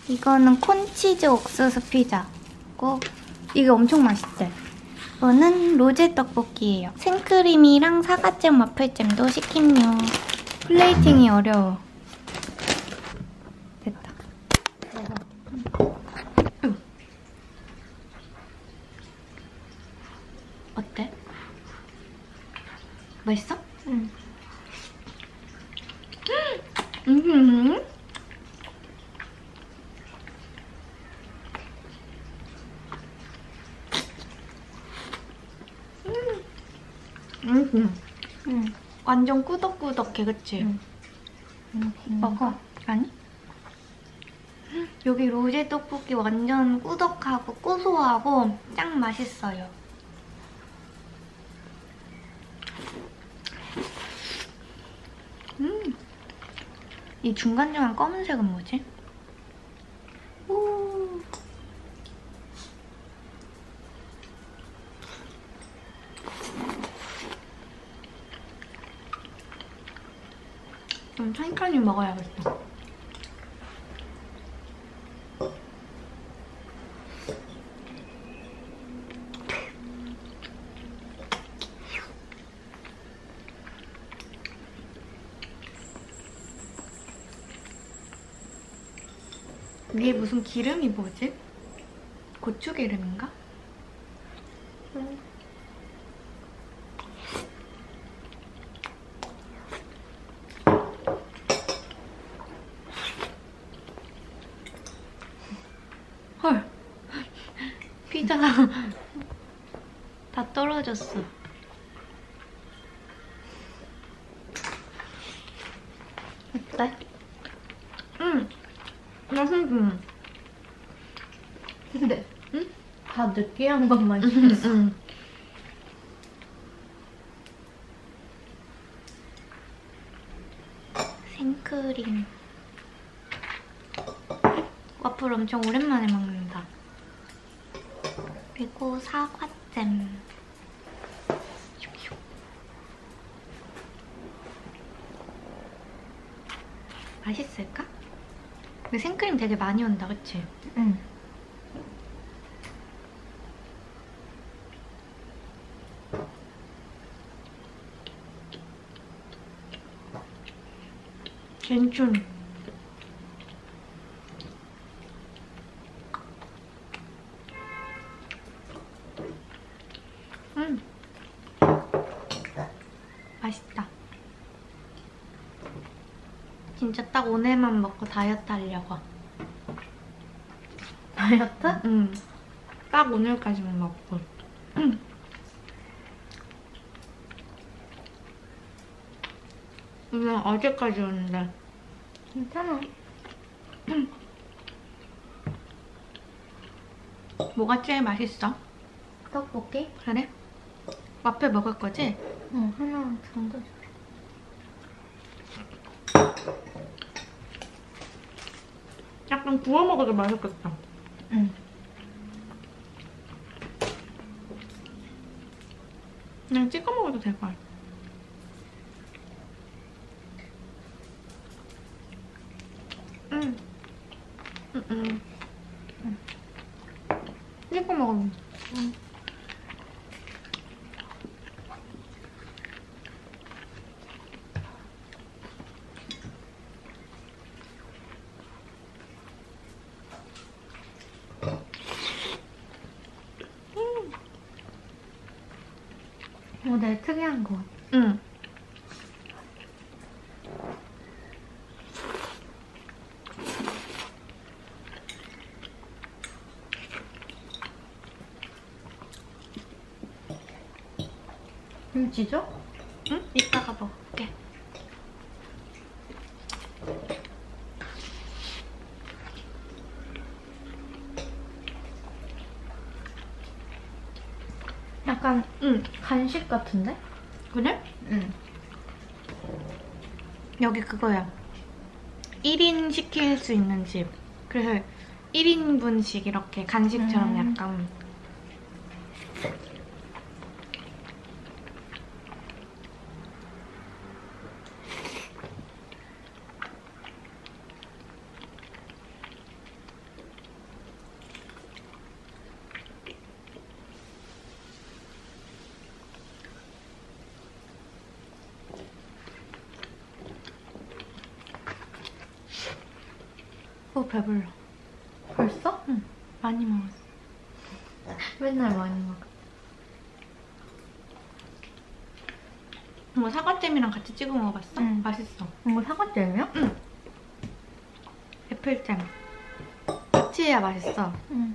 이거는 콘치즈 옥수수 피자고 이게 엄청 맛있대. 이거는 로제 떡볶이예요. 생크림이랑 사과잼 와플잼도 시킴요. 플레이팅이 어려워. 됐다. 어때? 맛있어? 응. 완전 꾸덕꾸덕해, 그치? 먹어. 아니? 여기 로제 떡볶이 완전 꾸덕하고 고소하고 짱 맛있어요. 이 중간중간 검은색은 뭐지? 오. 좀 천천히 먹어야겠어. 위에 무슨 기름이 뭐지? 고추기름인가? 헐! 피자 다 떨어졌어. 어때? 맛있어. 근데 다 느끼한 것만 있어. 생크림. 와플 엄청 오랜만에 먹는다. 그리고 사과잼. 맛있을까? 근데 생크림 되게 많이 온다, 그치? 응. 괜춘. 맛있다. 진짜 딱 오늘만 먹고 다이어트 하려고. 다이어트? 응. 딱 오늘까지만 먹고. 이건 어제까지 오는데. 괜찮아. 뭐가 제일 맛있어? 떡볶이? 그래? 와플 먹을 거지? 응, 하나 정도. 약간 구워 먹어도 맛있겠다. 응. 그냥 찍어 먹어도 될 것 같아. 찍어 먹으면. 이거 되게 특이한 거 같아. 응. 김치죠? 응? 이따가 먹을게. 약간 간식 같은데? 그래? 응. 여기 그거야. 1인 시킬 수 있는 집. 그래서 1인분씩 이렇게 간식처럼 약간. 배불러. 벌써? 응. 많이 먹었어. 맨날 많이 먹어. 뭐 사과잼이랑 같이 찍어 먹어봤어? 응. 맛있어. 이거 사과잼이야? 응. 애플잼. 같이 해야 맛있어. 응.